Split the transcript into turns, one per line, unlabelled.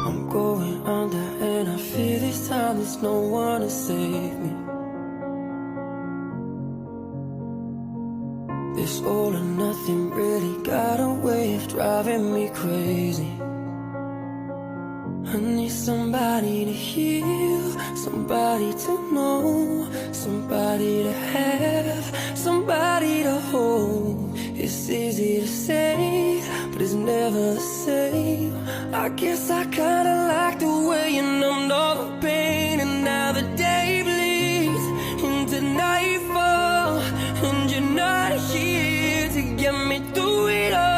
I'm going under and I fear this time there's no one to save me. This all or nothing really got a way of driving me crazy. I need somebody to heal, somebody to know, somebody to have, somebody to hold. It's easy to say, but it's never the same. I guess I kinda like the way you numbed all the pain. And now the day bleeds into nightfall, and you're not here to get me through it all.